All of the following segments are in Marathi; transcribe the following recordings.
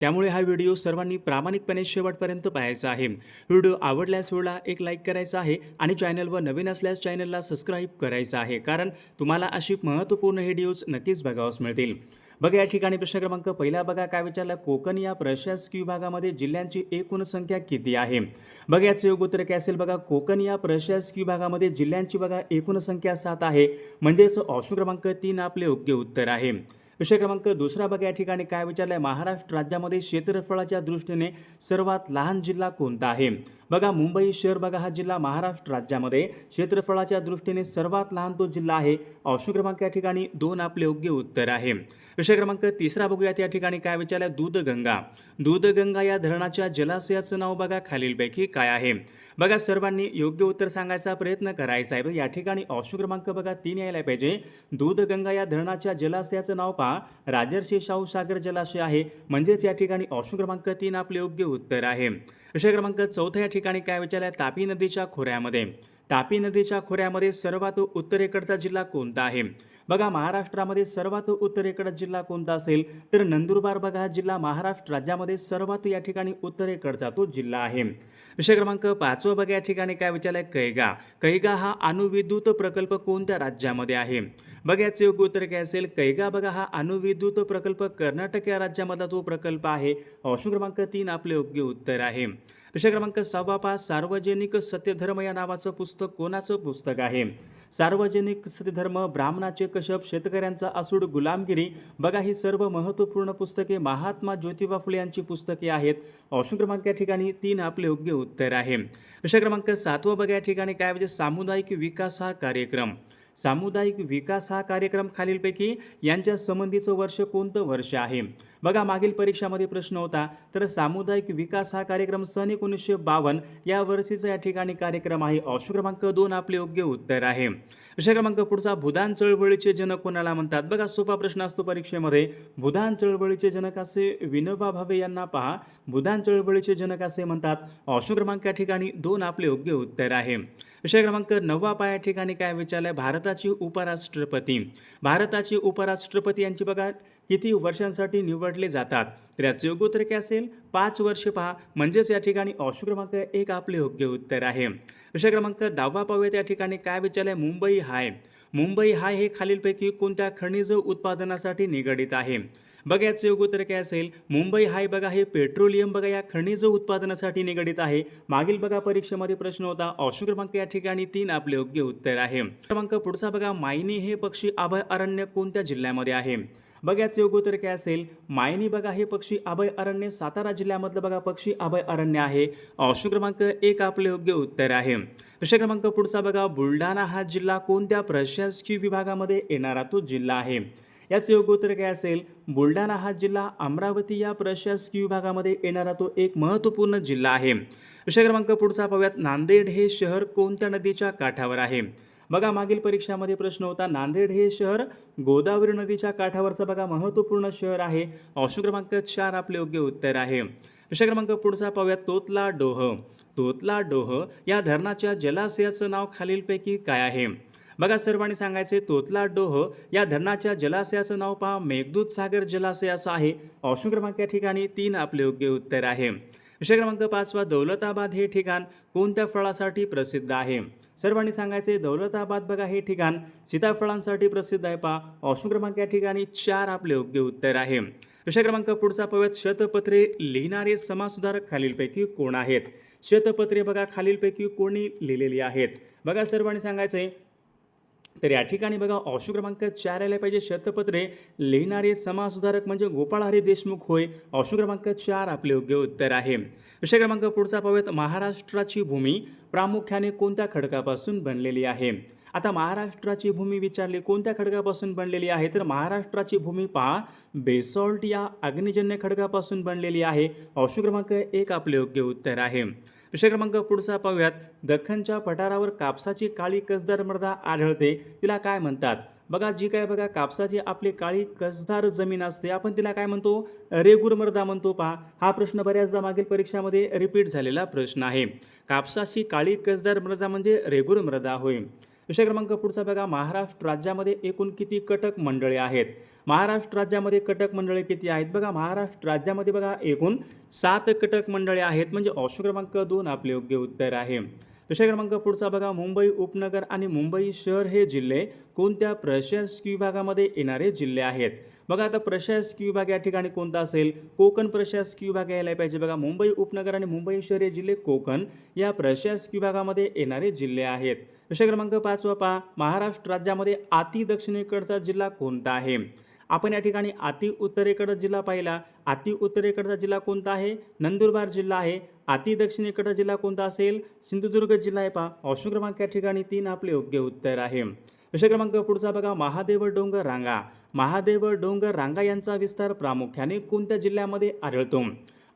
त्यामुळे हा व्हिडिओ सर्वांनी प्रामाणिकपणे शेवटपर्यंत पाहायचा आहे। व्हिडिओ आवडल्यास व्हिडिओला एक लाईक करायचा आहे आणि चॅनलवर नवीन असल्यास चॅनलला सबस्क्राईब करायचं आहे, कारण तुम्हाला अशी महत्त्वपूर्ण व्हिडिओज नक्कीच बघावयास मिळतील। बघा या ठिकाणी प्रश्न क्रमांक पहिला बघा काय विचारला, कोकण या प्रशासकीय विभागामध्ये जिल्ह्यांची एकूण संख्या किती आहे? बघा याचं योग्य उत्तर काय असेल, बघा कोकण या प्रशासकीय विभागामध्ये जिल्ह्यांची बघा एकूण संख्या 7 आहे, म्हणजेच ऑप्शन क्रमांक 3 आपले योग्य उत्तर आहे। विषय क्रमांक दुसरा बघा या ठिकाणी काय विचारलंय, महाराष्ट्र राज्यामध्ये क्षेत्रफळाच्या दृष्टीने सर्वात लहान जिल्हा कोणता आहे? बघा मुंबई शहर बघा हा जिल्हा महाराष्ट्र राज्यामध्ये क्षेत्रफळाच्या दृष्टीने सर्वात लहान तो जिल्हा आहे। ऑप्शन क्रमांक या ठिकाणी 2 आपले योग्य उत्तर आहे। विषय क्रमांक तिसरा बघूयात या ठिकाणी काय विचारलंय, दूधगंगा। दूधगंगा या धरणाच्या जलाशयाचं नाव बघा खालीलपैकी काय आहे? बघा सर्वांनी योग्य उत्तर सांगायचा प्रयत्न करायचा आहे। या ठिकाणी ऑप्शन क्रमांक बघा 3 यायला पाहिजे। दूधगंगा या धरणाच्या जलाशयाचं नाव पहा राजर्षी शाहू सागर जलाशय आहे, म्हणजेच या ठिकाणी ऑप्शन क्रमांक 3 आपले योग्य उत्तर आहे। विषय क्रमांक चौथा या ठिकाणी काय विचारलंय, तापी नदीच्या खोऱ्यामध्ये तापी नदीच्या खोऱ्यामध्ये सर्वात उत्तरेकडचा जिल्हा कोणता आहे? बघा महाराष्ट्रामध्ये सर्वात उत्तरेकडचा जिल्हा कोणता असेल तर नंदुरबार बघा हा जिल्हा महाराष्ट्र राज्यामध्ये सर्वात या ठिकाणी उत्तरेकडचा तो जिल्हा आहे। विषय क्रमांक 5 बघा या ठिकाणी काय विचारलंय, कैगा। कैगा हा अणुविद्युत प्रकल्प कोणत्या राज्यामध्ये आहे? बघा याचे योग्य उत्तर काय असेल, कैगा बघा हा अणुविद्युत प्रकल्प कर्नाटक या राज्यामधला तो प्रकल्प आहे। ऑप्शन क्रमांक 3 आपले योग्य उत्तर आहे। विषय क्रमांक 6 पहा, सार्वजनिक सत्यधर्म या नावाचं पुस्तक कोणाचं पुस्तक आहे? सार्वजनिक सत्यधर्म, ब्राह्मणाचे कश्यप, शेतकऱ्यांचा आसूड, गुलामगिरी बघा ही सर्व महत्त्वपूर्ण पुस्तके महात्मा ज्योतिबा फुले यांची पुस्तके आहेत। ऑप्शन क्रमांक या ठिकाणी 3 आपले योग्य उत्तर आहे। विषय क्रमांक 7 बघा या ठिकाणी काय म्हणजे, सामुदायिक विकास हा कार्यक्रम। सामुदायिक विकास हा कार्यक्रम खालीलपैकी यांच्या संबंधीचं वर्ष कोणतं वर्ष आहे? बघा मागील परीक्षामध्ये प्रश्न होता, तर सामुदायिक विकास हा कार्यक्रम सन 1952 या वर्षीचा या ठिकाणी कार्यक्रम आहे। ऑप्शन क्रमांक 2 आपले योग्य उत्तर आहे। विषय क्रमांक पुढचा, भूदान चळवळीचे जनक कोणाला म्हणतात? बघा सोपा प्रश्न असतो परीक्षेमध्ये। भूदान चळवळीचे जनक असे विनोबा भावे यांना पहा भूदान चळवळीचे जनक असे म्हणतात। ऑप्शन क्रमांक या ठिकाणी 2 आपले योग्य उत्तर आहे। विषय क्रमांक 9 या ठिकाणी काय विचारलंय, भारताची उपराष्ट्रपती। भारताची उपराष्ट्रपती यांची बघा किती वर्षांसाठी निवडले जातात? तर याचे योग्य उत्तर काय असेल, 5 वर्ष पहा, म्हणजेच या ठिकाणी ऑप्शन क्रमांक 1 आपले योग्य उत्तर आहे। विषय क्रमांक 10 पाहूयात या ठिकाणी काय विचारलंय, मुंबई हाय। मुंबई हाय हे खालीलपैकी कोणत्या खनिज उत्पादनासाठी निगडित आहे? बघा याचे योग्य उत्तर काय असेल, मुंबई हाय बघा हे पेट्रोलियम बघा या खनिज उत्पादनासाठी निगडित आहे। मागील बघा परीक्षेमध्ये प्रश्न होता। ऑप्शन क्रमांक या ठिकाणी 3 आपले योग्य उत्तर आहे। क्रमांक पुढचा बघा, मायनी हे पक्षी अभय अरण्य कोणत्या जिल्ह्यामध्ये आहे? बघा याचे योग्य उत्तर काय असेल, मायनी बघा हे पक्षी अभय अरण्य सातारा जिल्ह्यामधलं बघा पक्षी अभय अरण्य आहे। ऑप्शन क्रमांक 1 आपले योग्य उत्तर आहे। विषय क्रमांक पुढचा बघा, बुलढाणा हा जिल्हा कोणत्या प्रशासकीय विभागामध्ये येणारा तो जिल्हा आहे? याचे योग्य उत्तर काय असेल, बुलढाणा हा जिल्हा अमरावती या प्रशासकीय विभागामध्ये येणारा तो एक महत्त्वपूर्ण जिल्हा आहे। विषय क्रमांक पुढचा पाहूयात, नांदेड हे शहर कोणत्या नदीच्या काठावर आहे? बघा मागील परीक्षामध्ये प्रश्न होता, नांदेड हे शहर गोदावरी नदीच्या काठावरचं बघा महत्त्वपूर्ण शहर आहे। ऑप्शन क्रमांक 4 आपले योग्य उत्तर आहे। विषय क्रमांक पुढचा पाहूयात, तोतला डोह। तोतला डोह या धरणाच्या जलाशयाचं नाव खालीलपैकी काय आहे? बघा सर्वांनी सांगायचे, तोतला डोह या धरणाच्या जलाशयाचं नाव पहा मेघदूत सागर जलाशय असं आहे। ऑप्शन क्रमांक या ठिकाणी 3 आपले योग्य उत्तर आहे। विषय क्रमांक 5 दौलताबाद हे ठिकाण कोणत्या फळासाठी प्रसिद्ध आहे? सर्वांनी सांगायचे, दौलताबाद बघा हे ठिकाण सीताफळांसाठी प्रसिद्ध आहे पहा। ऑप्शन क्रमांक या ठिकाणी 4 आपले योग्य उत्तर आहे। विषय क्रमांक पुढचा पाहूयात, शतपत्रे लिहिणारे समाजसुधारक खालीलपैकी कोण आहेत? शतपत्रे बघा खालीलपैकी कोणी लिहिलेली आहेत? बघा सर्वांनी सांगायचे, तर या ठिकाणी बघा ऑप्शन क्रमांक 4 आले पाहिजे, शतपत्रे लिहिणारे समाजसुधारक म्हणजे गोपाळ हरी देशमुख होय। ऑप्शन क्रमांक 4 आपले योग्य उत्तर आहे। विषय क्रमांक पुढचा पाहूयात, महाराष्ट्राची भूमी प्रामुख्याने कोणत्या खडकापासून बनलेली आहे? आता महाराष्ट्राची भूमी विचारली कोणत्या खडकापासून बनलेली आहे, तर महाराष्ट्राची भूमी पहा बेसॉल्ट या अग्निजन्य खडकापासून बनलेली आहे। ऑप्शन क्रमांक 1 आपले योग्य उत्तर आहे। विषय क्रमांक पुढचा पाहूयात, दख्खनच्या पठारावर कापसाची काळी कसदार मृदा आढळते, तिला काय म्हणतात? बघा जी काय बघा कापसाची आपली काळी कसदार जमीन असते आपण तिला काय म्हणतो, रेगूर मृदा म्हणतो पहा। हा प्रश्न बऱ्याचदा मागील परीक्षामध्ये रिपीट झालेला प्रश्न आहे। कापसाची काळी कसदार मृदा म्हणजे रेगूर मृदा होय। विषय क्रमांक पुढचा बघा, महाराष्ट्र राज्यामध्ये एकूण किती कटक मंडळे आहेत? महाराष्ट्र राज्यामध्ये कटक मंडळे किती आहेत? बघा महाराष्ट्र राज्यामध्ये बघा एकूण 7 कटक मंडळे आहेत, म्हणजे ऑप्शन क्रमांक 2 आपले योग्य उत्तर आहे. विषय क्रमांक पुढचा बघा, मुंबई उपनगर आणि मुंबई शहर हे जिल्हे कोणत्या प्रशासकीय विभागामध्ये येणारे जिल्हे आहेत? बघा आता प्रशासकीय विभाग या ठिकाणी कोणता असेल? कोकण प्रशासकीय विभाग यायला पाहिजे. बघा मुंबई उपनगर आणि मुंबई शहर हे जिल्हे कोकण या प्रशासकीय विभागामध्ये येणारे जिल्हे आहेत. विषय क्रमांक 5 पहा, महाराष्ट्र राज्यामध्ये अति दक्षिणेकडचा जिल्हा कोणता आहे? आपण या ठिकाणी अति उत्तरेकडचा जिल्हा पाहिला. अति उत्तरेकडचा जिल्हा कोणता आहे? नंदुरबार जिल्हा आहे. अति दक्षिणेकडचा जिल्हा कोणता असेल? सिंधुदुर्ग जिल्हा आहे. पहा ऑप्शन क्रमांक या ठिकाणी 3 आपले योग्य उत्तर आहे. विषय क्रमांक पुढचा बघा, महादेव डोंगर रांगा. महादेव डोंगर रांगा यांचा विस्तार प्रामुख्याने कोणत्या जिल्ह्यामध्ये आढळतो?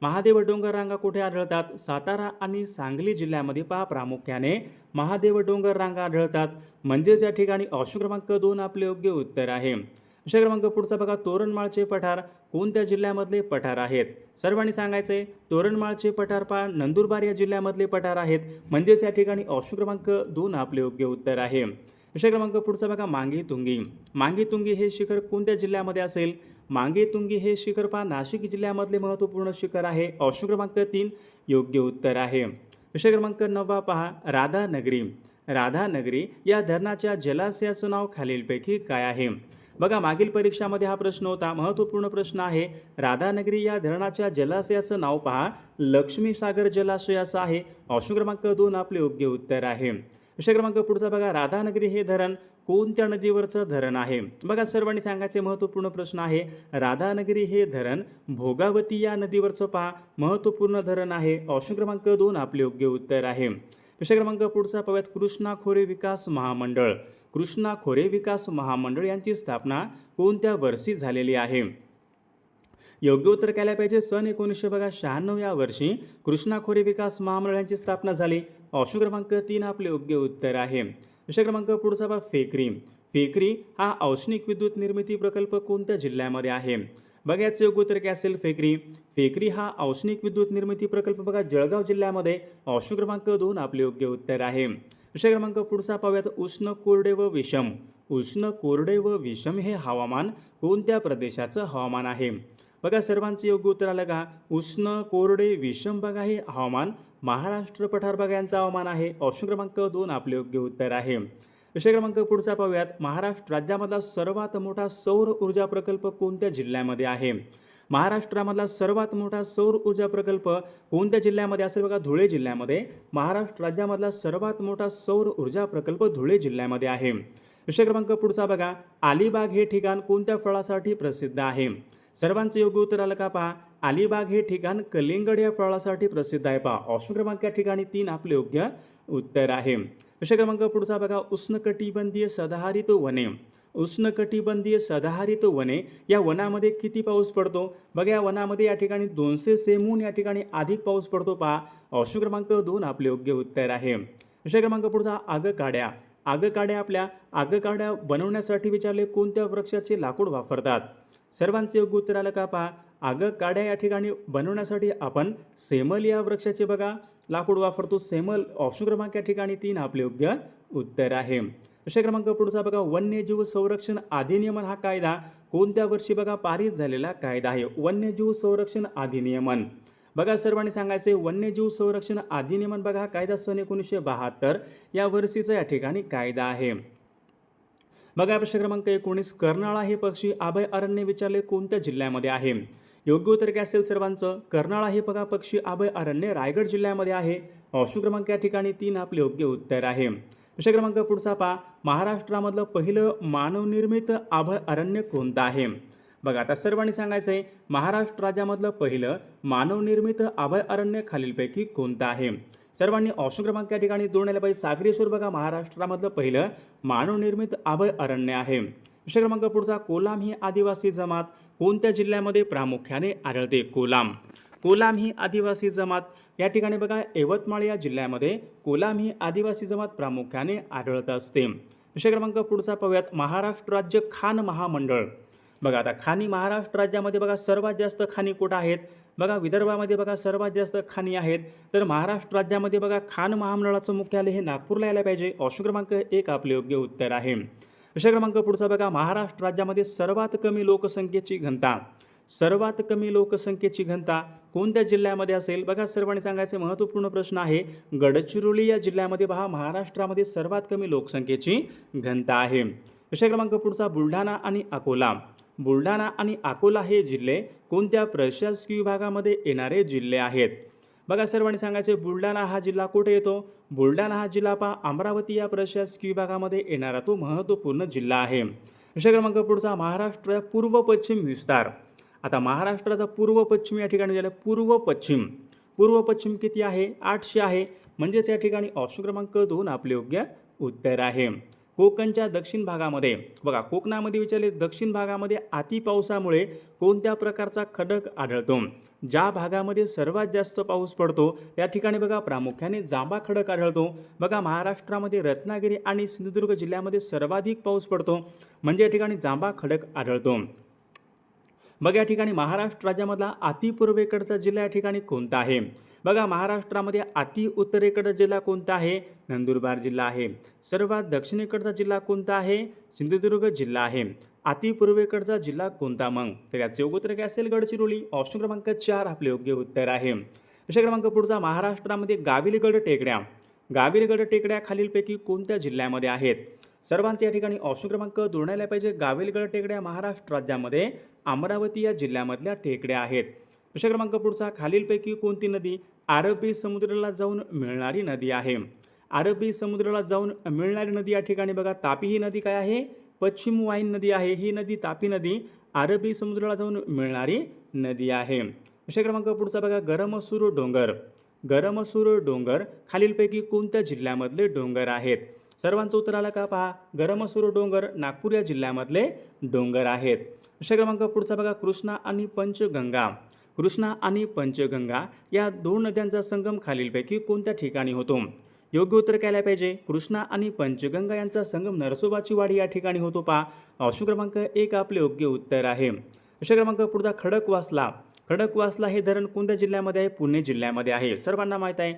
महादेव डोंगर रांगा कुठे आढळतात? सातारा आणि सांगली जिल्ह्यामध्ये पहा प्रामुख्याने महादेव डोंगर रांगा आढळतात, म्हणजेच या ठिकाणी ऑप्शन क्रमांक 2 आपले योग्य उत्तर आहे. विषय क्रमांक पुढचा बघा, तोरणमाळचे पठार कोणत्या जिल्ह्यामधले पठार आहेत? सर्वांनी सांगायचे तोरणमाळचे पठार पहा नंदुरबार या जिल्ह्यामधले पठार आहेत, म्हणजेच या ठिकाणी ऑप्शन क्रमांक 2 आपले योग्य उत्तर आहे. विषय क्रमांक पुढचा बघा, मांगी तुंगी. मांगी तुंगी हे शिखर कोणत्या जिल्ह्यामध्ये असेल? मांगी तुंगी हे शिखर पहा नाशिक जिल्ह्यामधले महत्त्वपूर्ण शिखर आहे. ऑप्शन क्रमांक 3 योग्य उत्तर आहे. विषय क्रमांक 9 पहा, राधानगरी. राधानगरी या धरणाच्या जलाशयाचं नाव खालीलपैकी काय आहे? बघा मागील परीक्षामध्ये हा प्रश्न होता, महत्त्वपूर्ण प्रश्न आहे. राधानगरी या धरणाच्या जलाशयाचं नाव पहा लक्ष्मीसागर जलाशय असं आहे. ऑप्शन क्रमांक 2 आपले योग्य उत्तर आहे. विषय क्रमांक पुढचा बघा, राधानगरी हे धरण कोणत्या नदीवरचं धरण आहे? बघा सर्वांनी सांगायचे महत्त्वपूर्ण प्रश्न आहे. राधानगरी हे धरण भोगावती या नदीवरचं पहा महत्त्वपूर्ण धरण आहे. ऑप्शन क्रमांक 2 आपले योग्य उत्तर आहे. विषय क्रमांक पुढचा पाहूयात, कृष्णा खोरे विकास महामंडळ. कृष्णा खोरे विकास महामंडळ यांची स्थापना कोणत्या वर्षी झालेली आहे? योग्य उत्तर काय पाहिजे? सन 1996 या वर्षी कृष्णा खोरे विकास महामंडळ यांची स्थापना झाली. ऑप्शन क्रमांक 3 आपले योग्य उत्तर आहे. विषय क्रमांक पुढचा बघा, फेकरी. फेकरी हा औष्णिक विद्युत निर्मिती प्रकल्प कोणत्या जिल्ह्यामध्ये आहे? बघा याचं योग्य उत्तर काय असेल? फेकरी. फेकरी हा औष्णिक विद्युत निर्मिती प्रकल्प बघा जळगाव जिल्ह्यामध्ये. ऑप्शन क्रमांक 2 आपले योग्य उत्तर आहे. विषय क्रमांक पुढचा पाहूयात, उष्ण कोरडे व विषम. उष्ण कोरडे व विषम हे हवामान कोणत्या प्रदेशाचं हवामान आहे? बघा सर्वांचं योग्य उत्तर आलं का? उष्ण कोरडे विषम बघा हे हवामान महाराष्ट्र पठार बघा यांचं हवामान आहे. ऑप्शन क्रमांक 2 आपले योग्य उत्तर आहे. विषय क्रमांक पुढचा पाहूयात, महाराष्ट्र राज्यामधला सर्वात मोठा सौर ऊर्जा प्रकल्प कोणत्या जिल्ह्यामध्ये आहे? महाराष्ट्रामधला सर्वात मोठा सौर ऊर्जा प्रकल्प कोणत्या जिल्ह्यामध्ये असेल? बघा धुळे जिल्ह्यामध्ये. महाराष्ट्र राज्यामधला सर्वात मोठा सौर ऊर्जा प्रकल्प धुळे जिल्ह्यामध्ये आहे. विषय क्रमांक पुढचा बघा, अलिबाग हे ठिकाण कोणत्या फळासाठी प्रसिद्ध आहे? सर्वांचं योग्य उत्तर आलं का? पहा अलिबाग हे ठिकाण कलिंगड या फळासाठी प्रसिद्ध आहे. पहा ऑप्शन क्रमांक या ठिकाणी 3 आपले योग्य उत्तर आहे. विषय क्रमांक पुढचा बघा, उष्णकटिबंधीय सदाहरित वने. उष्णकटिबंधीय सदाहरित वने या वनामध्ये किती पाऊस पडतो? बघा या वनामध्ये या ठिकाणी 200 सेमून या ठिकाणी अधिक पाऊस पडतो. पहा ऑप्शन क्रमांक 2 आपले योग्य उत्तर आहे. विषय क्रमांक पुढचा, आगकाड्या. आगकाड्या आपल्या आगकाड्या बनवण्यासाठी विचारले कोणत्या वृक्षाचे लाकूड वापरतात? सर्वांचे योग्य उत्तर आलं का? पहा आगकाड्या या ठिकाणी बनवण्यासाठी आपण सेमल या वृक्षाचे बघा लाकूड वापरतो. सेमल. ऑप्शन क्रमांक या ठिकाणी 3 आपले योग्य उत्तर आहे. विषय क्रमांक पुढचा बघा, वन्यजीव संरक्षण अधिनियमन हा कायदा कोणत्या वर्षी बघा पारित झालेला कायदा आहे? वन्यजीव संरक्षण अधिनियमन. बघा सर्वांनी सांगायचे वन्यजीव संरक्षण अधिनियमन बघा हा कायदा सन 1972 या वर्षीचा या ठिकाणी कायदा आहे. बघा प्रश्न क्रमांक 19, कर्नाळा हे पक्षी अभयारण्य विचारले कोणत्या जिल्ह्यामध्ये आहे? योग्य उत्तर काय असेल सर्वांचं? कर्नाळा हे बघा पक्षी अभयारण्य रायगड जिल्ह्यामध्ये आहे. ऑप्शन क्रमांक या ठिकाणी 3 आपले योग्य उत्तर आहे. विषय क्रमांक पुढचा पहा, महाराष्ट्रामधलं पहिलं मानवनिर्मित अभयारण्य कोणतं आहे? बघा आता सर्वांनी सांगायचं आहे महाराष्ट्र राज्यामधलं पहिलं मानवनिर्मित अभयारण्य खालीलपैकी कोणतं आहे? सर्वांनी ऑप्शन क्रमांक या ठिकाणी 2 आले पाहिजे. सागरेश्वर बघा महाराष्ट्रामधलं पहिलं मानवनिर्मित अभयारण्य आहे. विषय क्रमांक पुढचा, कोलाम ही आदिवासी जमात कोणत्या जिल्ह्यामध्ये प्रामुख्याने आढळते? कोलाम. कोलाम ही आदिवासी जमात या ठिकाणी बघा यवतमाळ या जिल्ह्यामध्ये कोलाम ही आदिवासी जमात प्रामुख्याने आढळत असते. विषय क्रमांक पुढचा पाहूयात, महाराष्ट्र राज्य खाण महामंडळ. बघा आता खाणी महाराष्ट्र राज्यामध्ये बघा सर्वात जास्त खाणी कुठं आहेत? बघा विदर्भामध्ये बघा सर्वात जास्त खाणी आहेत. तर महाराष्ट्र राज्यामध्ये बघा खाण महामंडळाचं मुख्यालय हे नागपूरला यायला पाहिजे. ऑप्शन क्रमांक 1 आपले योग्य उत्तर आहे. प्रश्न क्रमांक पुढचा बघा, महाराष्ट्र राज्यामध्ये सर्वात कमी लोकसंख्येची घनता, सर्वात कमी लोकसंख्येची घनता कोणत्या जिल्ह्यामध्ये असेल? बघा सर्वांनी सांगायचे महत्त्वपूर्ण प्रश्न आहे. गडचिरोली या जिल्ह्यामध्ये पहा महाराष्ट्रामध्ये सर्वात कमी लोकसंख्येची घनता आहे. प्रश्न क्रमांक पुढचा, बुलढाणा आणि अकोला, बुलढाणा आणि अकोला हे जिल्हे कोणत्या प्रशासकीय विभागामध्ये येणारे जिल्हे आहेत? बघा सर्वांनी सांगायचे बुलढाणा हा जिल्हा कुठे येतो? बुलढाणा हा जिल्हा पहा अमरावती या प्रशासकीय विभागामध्ये येणारा तो महत्त्वपूर्ण जिल्हा आहे. प्रश्न क्रमांक पुढचा, महाराष्ट्र पूर्व पश्चिम विस्तार. आता महाराष्ट्राचा पूर्व पश्चिम या ठिकाणी झालं पूर्व पश्चिम, पूर्व पश्चिम किती आहे? 800 आहे. म्हणजेच या ठिकाणी ऑप्शन क्रमांक 2 आपले योग्य उत्तर आहे. कोकणच्या दक्षिण भागामध्ये बघा कोकणामध्ये विचारले दक्षिण भागामध्ये अति पावसामुळे कोणत्या प्रकारचा खडक आढळतो? ज्या भागामध्ये सर्वात जास्त पाऊस पडतो त्या ठिकाणी बघा प्रामुख्याने जांभा खडक आढळतो. बघा महाराष्ट्रामध्ये रत्नागिरी आणि सिंधुदुर्ग जिल्ह्यामध्ये सर्वाधिक पाऊस पडतो म्हणजे या ठिकाणी जांभा खडक आढळतो. बघा या ठिकाणी महाराष्ट्र राज्यामधला अति पूर्वेकडचा जिल्हा या ठिकाणी कोणता आहे? बघा महाराष्ट्रामध्ये अति उत्तरेकडचा जिल्हा कोणता आहे? नंदुरबार जिल्हा आहे. सर्वात दक्षिणेकडचा जिल्हा कोणता आहे? सिंधुदुर्ग जिल्हा आहे. अति पूर्वेकडचा जिल्हा कोणता मग? तर याचे योग्य उत्तर काय असेल? गडचिरोली. ऑप्शन क्रमांक 4 आपले योग्य उत्तर आहे. प्रश्न क्रमांक पुढचा, महाराष्ट्रामध्ये गाविलगड टेकड्या, गाविलगड टेकड्या खालीलपैकी कोणत्या जिल्ह्यामध्ये आहेत? सर्वांचे या ठिकाणी ऑप्शन क्रमांक दोन्हाला पाहिजे. गाविलगड टेकड्या महाराष्ट्र राज्यामध्ये अमरावती या जिल्ह्यामधल्या टेकड्या आहेत. प्रश्न क्रमांक पुढचा, खालीलपैकी कोणती नदी अरबी समुद्राला जाऊन मिळणारी नदी आहे? अरबी समुद्राला जाऊन मिळणारी नदी या ठिकाणी बघा तापी ही नदी काय आहे? पश्चिम वाहिनी नदी आहे. ही नदी तापी नदी अरबी समुद्राला जाऊन मिळणारी नदी आहे. प्रश्न क्रमांक पुढचा बघा, गरमसूर डोंगर, गरमसूर डोंगर खालीलपैकी कोणत्या जिल्ह्यामधले डोंगर आहेत? सर्वांचं उत्तर आलं का? पहा गरमसूर डोंगर नागपूर या जिल्ह्यामधले डोंगर आहेत. प्रश्न क्रमांक पुढचा बघा, कृष्णा आणि पंचगंगा, कृष्णा आणि पंचगंगा या दोन नद्यांचा संगम खालीलपैकी कोणत्या ठिकाणी होतो? योग्य उत्तर काय पाहिजे? कृष्णा आणि पंचगंगा यांचा संगम नरसोबाची वाडी या ठिकाणी होतो. पहा ऑप्शन क्रमांक 1 आपले योग्य उत्तर आहे. प्रश्न क्रमांक पुढचा, खडकवासला, खडकवासला हे धरण कोणत्या जिल्ह्यामध्ये आहे? पुणे जिल्ह्यामध्ये आहे. सर्वांना माहीत आहे.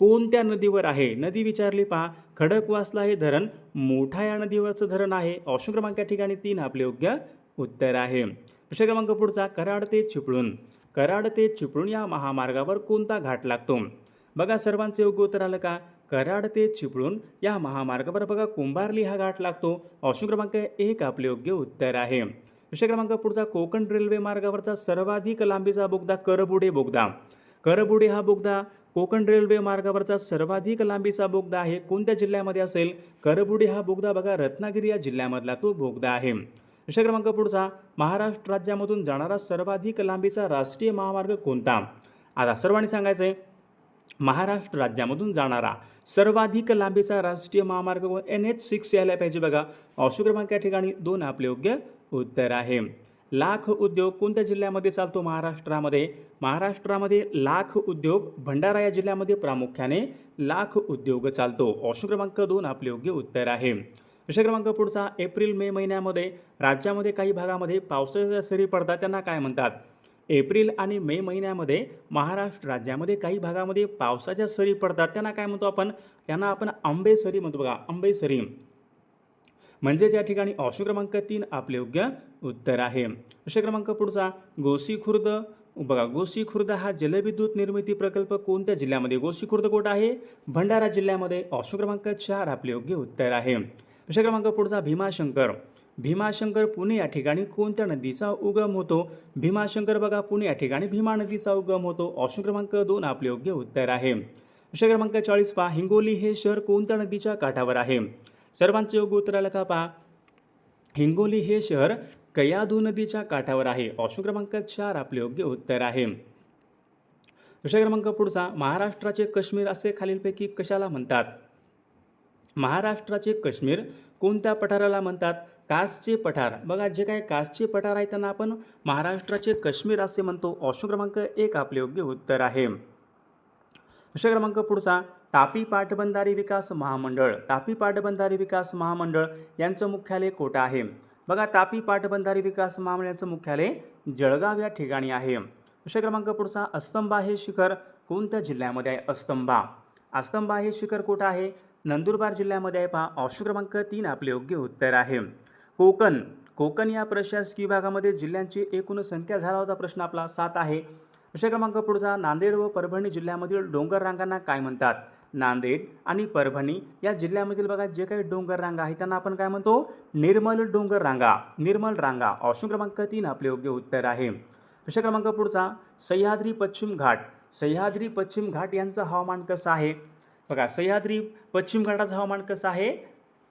कोणत्या नदीवर आहे? नदी विचारली. पहा खडकवासला हे धरण मोठा या नदीवरचं धरण आहे. ऑप्शन क्रमांक या ठिकाणी 3 आपले योग्य उत्तर आहे. प्रश्न क्रमांक पुढचा, कराड ते चिपळूण, कराड ते चिपळूण या महामार्गावर कोणता घाट लागतो? बघा सर्वांचे योग्य उत्तर आलं का? कराड ते चिपळूण या महामार्गावर बघा कुंभारली हा घाट लागतो. ऑप्शन क्रमांक 1 आपले योग्य उत्तर आहे. प्रश्न क्रमांक पुढचा, कोकण रेल्वे मार्गावरचा सर्वाधिक लांबीचा बोगदा करबुडे बोगदा, करबुडे हा बोगदा कोकण रेल्वे मार्गावरचा सर्वाधिक लांबीचा बोगदा आहे. कोणत्या जिल्ह्यामध्ये असेल? करबुडे हा बोगदा बघा रत्नागिरी या जिल्ह्यामधला तो बोगदा आहे. प्रश्न क्रमांक पुढचा, महाराष्ट्र राज्यामधून जाणारा सर्वाधिक लांबीचा राष्ट्रीय महामार्ग कोणता? आता सर्वांनी सांगायचं आहे महाराष्ट्र राज्यामधून जाणारा सर्वाधिक लांबीचा राष्ट्रीय महामार्ग NH6 यायला पाहिजे. बघा ऑप्शन क्रमांक या ठिकाणी 2 आपले योग्य उत्तर आहे. लाख उद्योग कोणत्या जिल्ह्यामध्ये चालतो? महाराष्ट्रामध्ये, महाराष्ट्रामध्ये लाख उद्योग भंडारा या जिल्ह्यामध्ये प्रामुख्याने लाख उद्योग चालतो. ऑप्शन क्रमांक 2 आपले योग्य उत्तर आहे. प्रश्न क्रमांक पुढचा, एप्रिल मे महिन्यामध्ये राज्यामध्ये काही भागामध्ये पावसाच्या सरी पडतात त्यांना काय म्हणतात? एप्रिल आणि मे महिन्यामध्ये महाराष्ट्र राज्यामध्ये काही भागामध्ये पावसाच्या सरी पडतात त्यांना काय म्हणतो आपण? त्यांना आपण आंबेसरी म्हणतो. बघा आंबेसरी म्हणजेच या ठिकाणी ऑप्शन क्रमांक 3 आपले योग्य उत्तर आहे. प्रश्न क्रमांक पुढचा, गोसीखुर्द, बघा गोसीखुर्द हा जलविद्युत निर्मिती प्रकल्प कोणत्या जिल्ह्यामध्ये? गोसीखुर्द कुठं आहे? भंडारा जिल्ह्यामध्ये. ऑप्शन क्रमांक 4 आपले योग्य उत्तर आहे. प्रश्न क्रमांक पुढचा, भीमाशंकर, भीमाशंकर पुणे या ठिकाणी कोणत्या नदीचा उगम होतो? भीमाशंकर बघा पुणे या ठिकाणी भीमा नदीचा उगम होतो. ऑप्शन क्रमांक 2 आपले योग्य उत्तर आहे. प्रश्न क्रमांक 40 पहा, हिंगोली हे शहर कोणत्या नदीच्या काठावर आहे? सर्वांचे योग्य उत्तर आलं का? पहा हिंगोली हे शहर कयाधू नदीच्या काठावर आहे. ऑप्शन क्रमांक 4 आपले योग्य उत्तर आहे. प्रश्न क्रमांक पुढचा, महाराष्ट्राचे काश्मीर असे खालीलपैकी कशाला म्हणतात? महाराष्ट्राचे काश्मीर कोणत्या पठाराला म्हणतात? कासचे पठार. बघा जे काय कासचे पठार आहे त्यांना आपण महाराष्ट्राचे काश्मीर असे म्हणतो. ऑप्शन क्रमांक 1 आपले योग्य उत्तर आहे. प्रश्न क्रमांक पुढचा, तापी पाटबंधारे विकास महामंडळ, तापी पाटबंधारे विकास महामंडळ यांचं मुख्यालय कोठं आहे? बघा तापी पाटबंधारे विकास महामंडळाचं मुख्यालय जळगाव या ठिकाणी आहे. प्रश्न क्रमांक पुढचा, अस्तंबा हे शिखर कोणत्या जिल्ह्यामध्ये आहे? अस्तंबा हे शिखर कुठं आहे? नंदुरबार जिल्ह्यामध्ये आहे. पहा ऑप्शन क्रमांक 3 आपले योग्य उत्तर आहे. कोकण या प्रशासकीय विभागामध्ये जिल्ह्यांची एकूण संख्या झाला होता. प्रश्न आपला 7 आहे. प्रश्न क्रमांक पुढचा, नांदेड व परभणी जिल्ह्यामधील डोंगर रांगांना काय म्हणतात? नांदेड आणि परभणी या जिल्ह्यामधील बघा जे काही डोंगर रांगा आहेत त्यांना आपण काय म्हणतो? निर्मल डोंगर रांगा. निर्मल रांगा. ऑप्शन क्रमांक 3 आपले योग्य उत्तर आहे. प्रश्न क्रमांक पुढचा, सह्याद्री पश्चिम घाट यांचं हवामान कसं आहे? बघा सह्याद्री पश्चिम घाटाचं हवामान कसं आहे?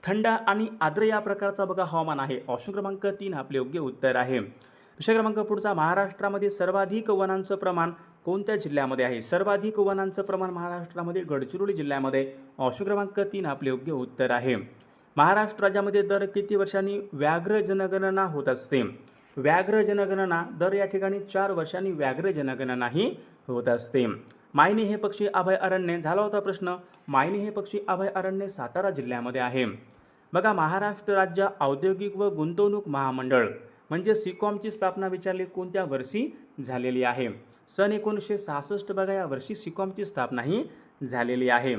थंड आणि आर्द्र या प्रकारचा बघा हवामान आहे. ऑप्शन क्रमांक 3 आपले योग्य उत्तर आहे. प्रश्न क्रमांक पुढचा, महाराष्ट्रामध्ये सर्वाधिक वनांचं प्रमाण कोणत्या जिल्ह्यामध्ये आहे? सर्वाधिक वनांचं प्रमाण महाराष्ट्रामध्ये गडचिरोली जिल्ह्यामध्ये. ऑप्शन क्रमांक 3 आपले योग्य उत्तर आहे. महाराष्ट्र राज्यामध्ये दर किती वर्षांनी व्याघ्र जनगणना होत असते? व्याघ्र जनगणना दर या ठिकाणी 4 वर्षांनी व्याघ्र जनगणना ही होत असते. मायनी हे पक्षी अभयारण्य झाला होता प्रश्न. मायनी हे पक्षी अभयारण्य सातारा जिल्ह्यामध्ये आहे. बघा महाराष्ट्र राज्य औद्योगिक व गुंतवणूक महामंडळ म्हणजे सिकॉमची स्थापना विचारली कोणत्या वर्षी झालेली आहे? सन 1966 बघा या वर्षी सिकॉमची स्थापना ही झालेली आहे.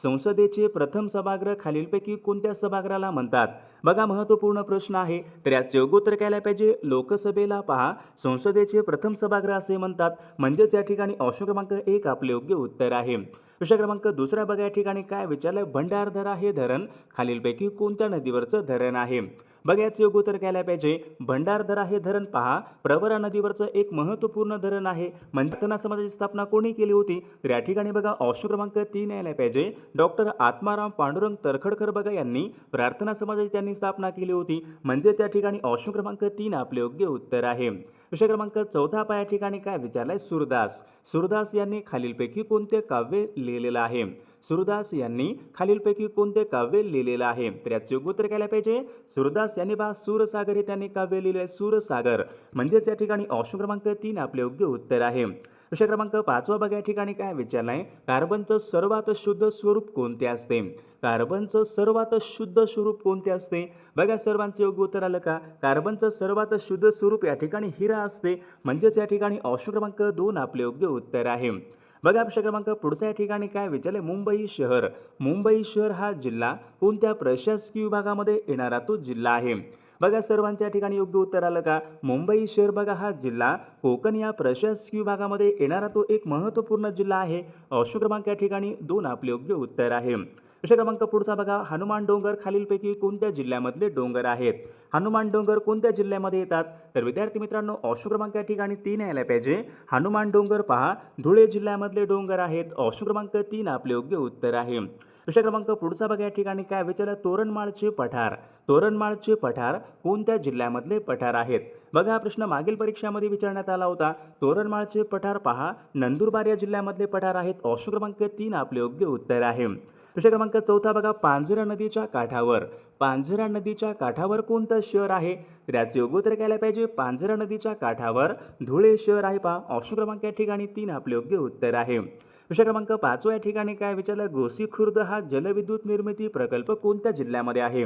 संसदेचे प्रथम सभागृह खालीलपैकी कोणत्या सभागृहाला म्हणतात? बघा महत्त्वपूर्ण प्रश्न आहे. तर याचे योग्य उत्तर काय पाहिजे? लोकसभेला. पहा संसदेचे प्रथम सभागृह असे म्हणतात. म्हणजेच या ठिकाणी ऑप्शन क्रमांक 1 आपले योग्य उत्तर आहे. प्रश्न क्रमांक 2 बघा या ठिकाणी काय विचारलंय? भंडारदरा हे धरण खालीलपैकी कोणत्या नदीवरचं धरण आहे? बघा याचे योग्य उत्तर काय पाहिजे? भंडारदरा हे धरण पहा प्रवरा नदीवरचं एक महत्त्वपूर्ण धरण आहे. म्हणजे प्रार्थना समाजाची स्थापना कोणी केली होती? तर या ठिकाणी बघा ऑप्शन क्रमांक 3 यायला पाहिजे. डॉक्टर आत्माराम पांडुरंग तरखडकर बघा यांनी प्रार्थना समाजाची त्यांनी स्थापना केली होती. म्हणजेच या ठिकाणी ऑप्शन क्रमांक 3 आपले योग्य उत्तर आहे. प्रश्न क्रमांक 14 या ठिकाणी काय विचारलंय? सूरदास यांनी खालीलपैकी कोणते काव्य लिहिलेलं आहे? सूरदास यांनी खालीलपैकी कोणते काव्य लिहिलेलं आहे? तर याचे योग्य उत्तर काय पाहिजे? सूरदास यांनी बा सूरसागर हे त्यांनी काव्य लिहिले. सूरसागर. म्हणजेच या ठिकाणी ऑप्शन क्रमांक 3 आपले योग्य उत्तर आहे. प्रश्न क्रमांक 5 बघा या ठिकाणी काय विचारलंय? कार्बनचं सर्वात शुद्ध स्वरूप कोणते असते? कार्बनचं सर्वात शुद्ध स्वरूप कोणते असते? बघा सर्वांचे योग्य उत्तर आलं का? कार्बनचं सर्वात शुद्ध स्वरूप या ठिकाणी हिरा असते. म्हणजेच या ठिकाणी ऑप्शन क्रमांक 2 आपले योग्य उत्तर आहे. बघा प्रश्न क्रमांक पुढचा या ठिकाणी काय विचारले? मुंबई शहर हा जिल्हा कोणत्या प्रशासकीय विभागामध्ये येणारा तो जिल्हा आहे? बघा सर्वांच्या या ठिकाणी योग्य उत्तर आलं का? मुंबई शहर बघा हा जिल्हा कोकण या प्रशासकीय विभागामध्ये येणारा तो एक महत्त्वपूर्ण जिल्हा आहे. ऑप्शन क्रमांक या ठिकाणी 2 आपले योग्य उत्तर आहे. प्रश्न क्रमांक पुढचा बघा, हनुमान डोंगर खालीलपैकी कोणत्या जिल्ह्यामधले डोंगर आहेत? हनुमान डोंगर कोणत्या जिल्ह्यामध्ये येतात? तर विद्यार्थी मित्रांनो ऑप्शन क्रमांक या ठिकाणी 3 यायला पाहिजे. हनुमान डोंगर पहा धुळे जिल्ह्यामधले डोंगर आहेत. ऑप्शन क्रमांक 3 आपले योग्य उत्तर आहे. प्रश्न क्रमांक पुढचा बघा या ठिकाणी काय विचारलं? तोरणमाळचे पठार कोणत्या जिल्ह्यामधले पठार आहेत? बघा हा प्रश्न मागील परीक्षामध्ये विचारण्यात आला होता. तोरणमाळचे पठार पहा नंदुरबार या जिल्ह्यामधले पठार आहेत. ऑप्शन क्रमांक 3 आपले योग्य उत्तर आहे. प्रश्न क्रमांक 4 बघा, पांझरा नदीच्या काठावर कोणतं शहर आहे? तर याचे योग्य उत्तर काय पाहिजे? पांझरा नदीच्या काठावर धुळे शहर आहे. पहा ऑप्शन क्रमांक या ठिकाणी 3 आपले योग्य उत्तर आहे. प्रश्न क्रमांक 5 या ठिकाणी काय विचारलं? गोसीखुर्द हा जलविद्युत निर्मिती प्रकल्प कोणत्या जिल्ह्यामध्ये आहे?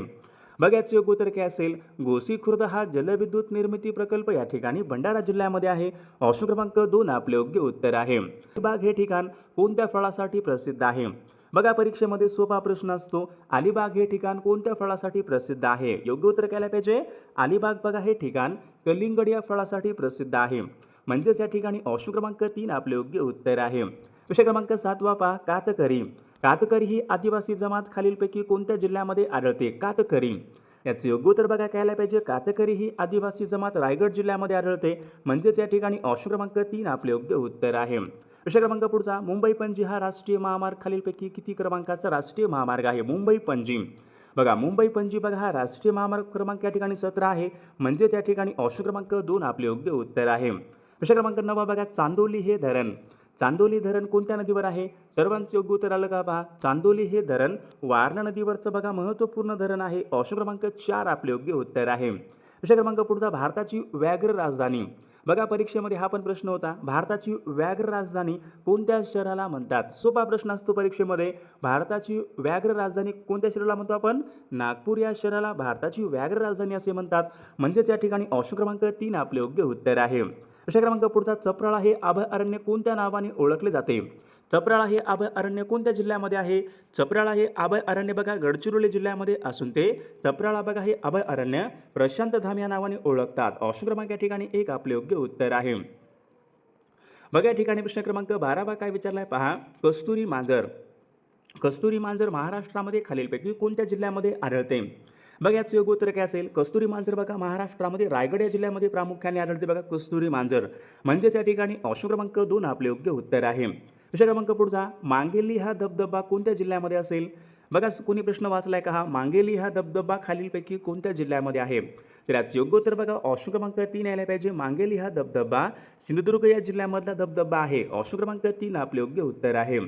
बघा याचे योग्य उत्तर काय असेल? गोसीखुर्द हा जलविद्युत निर्मिती प्रकल्प या ठिकाणी भंडारा जिल्ह्यामध्ये आहे. ऑप्शन क्रमांक 2 आपले योग्य उत्तर आहे. अलिबाग हे ठिकाण कोणत्या फळासाठी प्रसिद्ध आहे? बघा परीक्षेमध्ये सोपा प्रश्न असतो. अलिबाग हे ठिकाण कोणत्या फळासाठी प्रसिद्ध आहे? योग्य उत्तर काय पाहिजे? अलिबाग बघा हे ठिकाण कलिंगड या फळासाठी प्रसिद्ध आहे. म्हणजेच या ठिकाणी ऑप्शन क्रमांक 3 आपले योग्य उत्तर आहे. प्रश्न क्रमांक 7 पहा, कातकरी ही आदिवासी जमात खालीलपैकी कोणत्या जिल्ह्यामध्ये आढळते? कातकरी याचे योग्य उत्तर बघा काय पाहिजे? कातकरी ही आदिवासी जमात रायगड जिल्ह्यामध्ये आढळते. म्हणजेच या ठिकाणी ऑप्शन क्रमांक 3 आपले योग्य उत्तर आहे. प्रश्न क्रमांक पुढचा, मुंबई पणजी हा राष्ट्रीय महामार्ग खालीलपैकी किती क्रमांकाचा राष्ट्रीय महामार्ग आहे? मुंबई पणजी बघा हा राष्ट्रीय महामार्ग क्रमांक या ठिकाणी 17 आहे. म्हणजेच या ठिकाणी ऑप्शन क्रमांक 2 आपले योग्य उत्तर आहे. प्रश्न क्रमांक 9 बघा, चांदोली धरण कोणत्या नदीवर आहे? सर्वांचे योग्य उत्तर आलं का? पहा चांदोली हे धरण वारणा नदीवरचं बघा महत्त्वपूर्ण धरण आहे. ऑप्शन क्रमांक 4 आपले योग्य उत्तर आहे. प्रश्न क्रमांक पुढचा, भारताची व्याघ्र बघा परीक्षेमध्ये हा पण प्रश्न होता, भारताची व्याघ्र राजधानी कोणत्या शहराला म्हणतात? सोपा प्रश्न असतो परीक्षेमध्ये. भारताची व्याघ्र राजधानी कोणत्या शहराला म्हणतो आपण? नागपूर या शहराला भारताची व्याघ्र राजधानी असे म्हणतात. म्हणजेच या ठिकाणी ऑप्शन क्रमांक 3 आपले योग्य उत्तर आहे. प्रश्न क्रमांक पुढचा, चपराळा हे अभयारण्य कोणत्या नावाने ओळखले जाते? चपराळा हे अभयारण्य कोणत्या जिल्ह्यामध्ये आहे? चपराळा हे अभयारण्य बघा गडचिरोली जिल्ह्यामध्ये असून ते चपराळा बघा हे अभयारण्य प्रशांत धाम या नावाने ओळखतात. ऑप्शन क्रमांक या ठिकाणी 1 आपले योग्य उत्तर आहे. बघा या ठिकाणी प्रश्न क्रमांक 12 काय विचारलाय पहा, कस्तुरी मांजर. कस्तुरी मांजर महाराष्ट्रामध्ये खालीलपैकी कोणत्या जिल्ह्यामध्ये आढळते? बघा याचं योग्य उत्तर काय असेल? कस्तुरी मांजर बघा महाराष्ट्रामध्ये रायगड या जिल्ह्यामध्ये प्रामुख्याने आढळते बघा कस्तुरी मांजर. म्हणजेच या ठिकाणी ऑप्शन क्रमांक 2 आपले योग्य उत्तर आहे. प्रश्न क्रमांक पुढचा, मांगेली हा धबधबा कोणत्या जिल्ह्यामध्ये असेल? बघा कोणी प्रश्न वाचलाय का हा? मांगेली हा धबधबा खालीलपैकी कोणत्या जिल्ह्यामध्ये आहे? तर याचं योग्य उत्तर बघा ऑप्शन क्रमांक 3 यायला पाहिजे. मांगेली हा धबधबा सिंधुदुर्ग या जिल्ह्यामधला धबधबा आहे. ऑप्शन क्रमांक 3 आपले योग्य उत्तर आहे.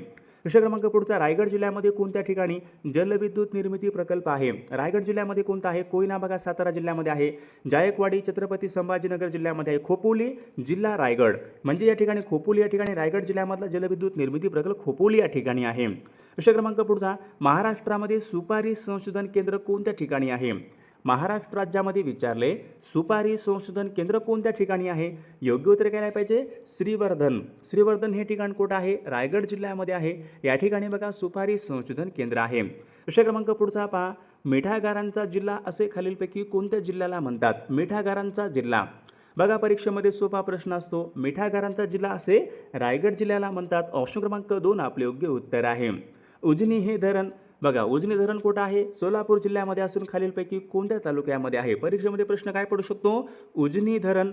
प्रश्न क्रमांक पुढचा, रायगड जिल्ह्यामध्ये कोणत्या ठिकाणी जलविद्युत निर्मिती प्रकल्प आहे? रायगड जिल्ह्यामध्ये कोणता आहे? कोयना बघा सातारा जिल्ह्यामध्ये आहे. जायकवाडी छत्रपती संभाजीनगर जिल्ह्यामध्ये आहे. खोपोली जिल्हा रायगड. म्हणजे या ठिकाणी खोपोली या ठिकाणी रायगड जिल्ह्यामधला जलविद्युत निर्मिती प्रकल्प खोपोली या ठिकाणी आहे. प्रश्न क्रमांक पुढचा, महाराष्ट्रामध्ये सुपारी संशोधन केंद्र कोणत्या ठिकाणी आहे? महाराष्ट्र राज्यामध्ये विचारले सुपारी संशोधन केंद्र कोणत्या ठिकाणी आहे? योग्य उत्तर काय पाहिजे? श्रीवर्धन. श्रीवर्धन हे ठिकाण कुठं आहे? रायगड जिल्ह्यामध्ये आहे. या ठिकाणी बघा सुपारी संशोधन केंद्र आहे. प्रश्न क्रमांक पुढचा पहा, मिठागरांचा जिल्हा असे खालीलपैकी कोणत्या जिल्ह्याला म्हणतात? मिठागरांचा जिल्हा बघा परीक्षेमध्ये सोपा प्रश्न असतो. मिठागरांचा जिल्हा असे रायगड जिल्ह्याला म्हणतात. ऑप्शन क्रमांक 2 आपले योग्य उत्तर आहे. उजनी हे धरण बघा उजनी धरण कुठं आहे? सोलापूर जिल्ह्यामध्ये असून खालीलपैकी कोणत्या तालुक्यामध्ये आहे? परीक्षेमध्ये प्रश्न काय पडू शकतो? उजनी धरण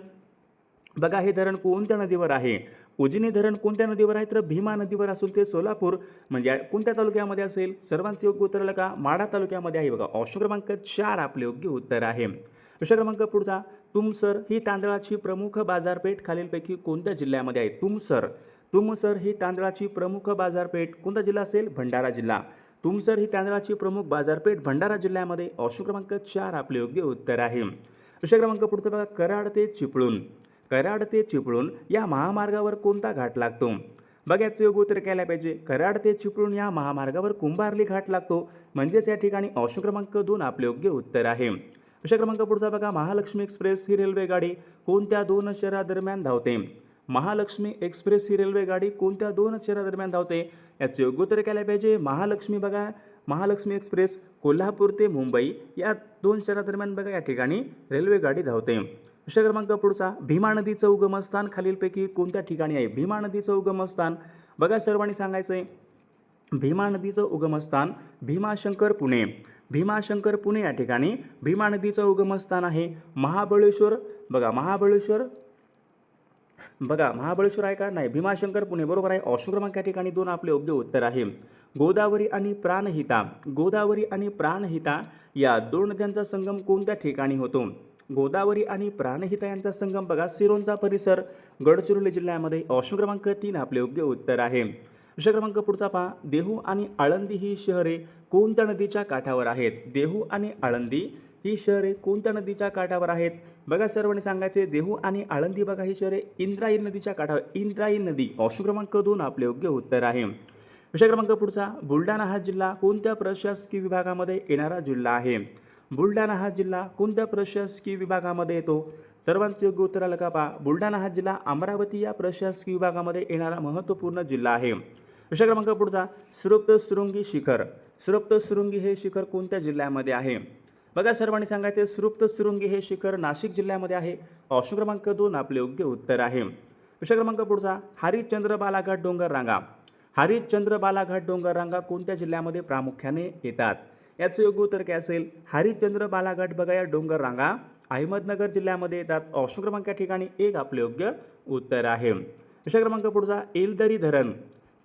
बघा हे धरण कोणत्या नदीवर आहे? उजनी धरण कोणत्या नदीवर आहे? तर भीमा नदीवर असून ते सोलापूर म्हणजे कोणत्या तालुक्यामध्ये असेल? सर्वांचे योग्य उत्तर आलं का? माढा तालुक्यामध्ये आहे बघा. ऑप्शन क्रमांक 4 आपले योग्य उत्तर आहे. प्रश्न क्रमांक पुढचा, तुमसर ही तांदळाची प्रमुख बाजारपेठ खालीलपैकी कोणत्या जिल्ह्यामध्ये आहे? तुमसर ही तांदळाची प्रमुख बाजारपेठ कोणता जिल्हा असेल? भंडारा जिल्हा. तुमसर ही तांदळाची प्रमुख बाजारपेठ भंडारा जिल्ह्यामध्ये. ऑप्शन क्रमांक 4 आपले योग्य उत्तर आहे. प्रश्न क्रमांक पुढचा बघा, कराड ते चिपळूण या महामार्गावर कोणता घाट लागतो? बघा याचं योग्य उत्तर काय पाहिजे? कराड ते चिपळूण या महामार्गावर कुंभारली घाट लागतो. म्हणजेच या ठिकाणी ऑप्शन क्रमांक 2 आपले योग्य उत्तर आहे. प्रश्न क्रमांक पुढचा बघा, महालक्ष्मी एक्सप्रेस ही रेल्वे गाडी कोणत्या 2 शहरादरम्यान धावते? महालक्ष्मी एक्सप्रेस ही रेल्वे गाडी कोणत्या 2 शहरादरम्यान धावते? याचे योग्य उत्तर काय पाहिजे? महालक्ष्मी एक्सप्रेस कोल्हापूर ते मुंबई या 2 शहरादरम्यान बघा या ठिकाणी रेल्वे गाडी धावते. प्रश्न क्रमांक पुढचा, भीमा नदीचं उगमस्थान खालीलपैकी कोणत्या ठिकाणी आहे? भीमा नदीचं उगमस्थान बघा सर्वांनी सांगायचं आहे. भीमा नदीचं उगमस्थान भीमाशंकर पुणे या ठिकाणी भीमा नदीचं उगमस्थान आहे. महाबळेश्वर आहे का? नाही, भीमाशंकर पुणे बरोबर आहे. ऑप्शन क्रमांक या ठिकाणी 2 आपले योग्य उत्तर आहे. गोदावरी आणि प्राणहिता या 2 नद्यांचा संगम कोणत्या ठिकाणी होतो? गोदावरी आणि प्राणहिता यांचा संगम बघा सिरोंचा परिसर गडचिरोली जिल्ह्यामध्ये. ऑप्शन क्रमांक 3 आपले योग्य उत्तर आहे. प्रश्न क्रमांक पुढचा पहा, देहू आणि आळंदी ही शहरे कोणत्या नदीच्या काठावर आहेत? देहू आणि आळंदी ही शहरे कोणत्या नदीच्या काठावर आहेत? बघा सर्वांनी सांगायचे देहू आणि आळंदी बघा ही शहरे इंद्रायणी नदीच्या काठावर. इंद्रायणी नदी. ऑप्शन क्रमांक 2 आपले योग्य उत्तर आहे. प्रश्न क्रमांक पुढचा, बुलढाणा हा जिल्हा कोणत्या प्रशासकीय विभागामध्ये येणारा जिल्हा आहे? बुलढाणा हा जिल्हा कोणत्या प्रशासकीय विभागामध्ये येतो? सर्वांचे योग्य उत्तर आलं का पहा. बुलढाणा हा जिल्हा अमरावती या प्रशासकीय विभागामध्ये येणारा महत्त्वपूर्ण जिल्हा आहे. प्रश्न क्रमांक पुढचा, सृप्तशृंगी हे शिखर कोणत्या जिल्ह्यामध्ये आहे? बघा सर्वांनी सांगायचे सृप्तशृंगी हे शिखर नाशिक जिल्ह्यामध्ये आहे. ऑप्शन क्रमांक 2 आपले योग्य उत्तर आहे. प्रश्न क्रमांक पुढचा, हरिश्चंद्र बालाघाट डोंगर रांगा कोणत्या जिल्ह्यामध्ये प्रामुख्याने येतात? याचं योग्य उत्तर काय असेल? हरिश्चंद्र बालाघाट बघा या डोंगर रांगा अहमदनगर जिल्ह्यामध्ये येतात. ऑप्शन क्रमांक या ठिकाणी 1 आपले योग्य उत्तर आहे. प्रश्न क्रमांक पुढचा,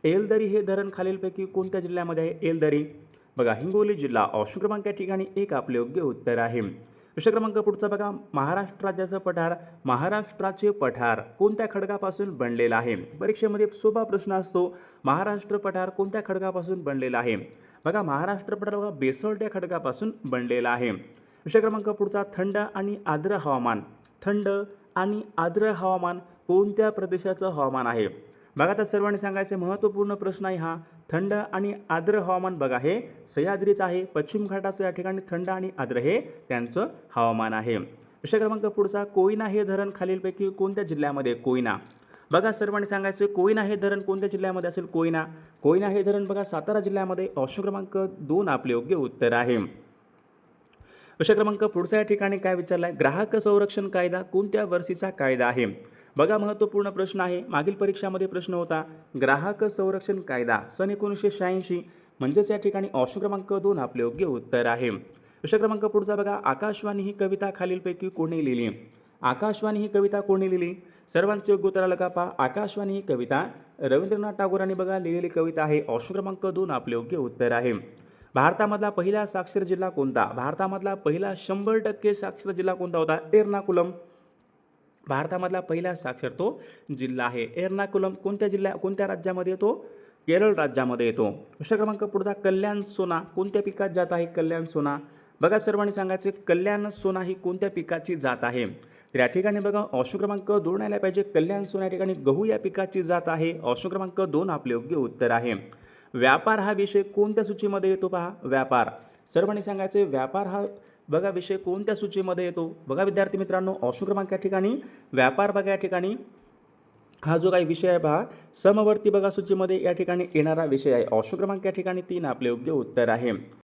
एलदरी हे धरण खालीलपैकी कोणत्या जिल्ह्यामध्ये आहे? एलदरी बघा हिंगोली जिल्हा. ऑप्शन क्रमांक या ठिकाणी 1 आपले योग्य उत्तर आहे. प्रश्न क्रमांक पुढचा बघा, महाराष्ट्राचे पठार कोणत्या खडकापासून बनलेला आहे? परीक्षेमध्ये सोपा प्रश्न असतो. महाराष्ट्र पठार कोणत्या खडकापासून बनलेला आहे? बघा महाराष्ट्र पठार बघा बेसॉल्ट या खडकापासून बनलेला आहे. प्रश्न क्रमांक पुढचा, थंड आणि आणि आर्द्र हवामान कोणत्या प्रदेशाचं हवामान आहे? बघा आता सर्वांनी सांगायचे महत्त्वपूर्ण प्रश्न आहे हा. थंड आणि आर्द्र हवामान बघा हे सह्याद्रीचं आहे. पश्चिम घाटाचं या ठिकाणी थंड आणि आर्द्र हे त्यांचं हवामान आहे. विषय क्रमांक पुढचा, कोयना हे धरण खालीलपैकी कोणत्या जिल्ह्यामध्ये? कोयना बघा सर्वांनी सांगायचं कोयना हे धरण कोणत्या जिल्ह्यामध्ये असेल? कोयना कोयना हे धरण बघा सातारा जिल्ह्यामध्ये. ऑप्शन क्रमांक 2 आपले योग्य उत्तर आहे. विषय क्रमांक पुढचा या ठिकाणी काय विचारलाय? ग्राहक संरक्षण कायदा कोणत्या वर्षीचा कायदा आहे? बघा महत्त्वपूर्ण प्रश्न आहे. मागील परीक्षामध्ये प्रश्न होता ग्राहक संरक्षण कायदा सन 1986 म्हणजेच या ठिकाणी ऑप्शन क्रमांक 2 आपले योग्य उत्तर आहे. विषय क्रमांक पुढचा बघा, आकाशवाणी ही कविता खालीलपैकी कोणी लिहिली? आकाशवाणी ही कविता कोणी लिहिली? सर्वांचे योग्य उत्तर आलं का? पहा, आकाशवाणी ही कविता रवींद्रनाथ टागोरांनी बघा लिहिलेली कविता आहे. ऑप्शन क्रमांक 2 आपले योग्य उत्तर आहे. भारतामधला पहिला साक्षर जिल्हा कोणता? भारतामधला पहिला 100% साक्षर जिल्हा कोणता होता? एर्नाकुलम. भारतामधला पहिला साक्षर तो जिल्हा आहे एर्नाकुलम. कोणत्या राज्यामध्ये येतो? केरळ राज्यामध्ये येतो. विषय क्रमांक पुढचा, कल्याण सोना कोणत्या पिकात जात आहे? कल्याण सोना बघा सर्वांनी सांगायचे कल्याण सोना ही कोणत्या पिकाची जात आहे? तर या ठिकाणी बघा ऑप्शन क्रमांक 2 आला पाहिजे. कल्याण सोना या ठिकाणी गहू या पिकाची जात आहे. ऑप्शन क्रमांक 2 आपले योग्य उत्तर आहे. व्यापार हा विषय कोणत्या सूचीमध्ये येतो? पहा, व्यापार सर्वांनी सांगायचे व्यापार हा बघा विषय कोणत्या सूचीमध्ये येतो? बघा विद्यार्थी मित्रांनो, ऑप्शन क्रमांक या ठिकाणी व्यापार बघा या ठिकाणी हा जो काही विषय आहे पहा समवर्ती बघा सूचीमध्ये या ठिकाणी येणारा विषय आहे. ऑप्शन क्रमांक या ठिकाणी 3 आपले योग्य उत्तर आहे.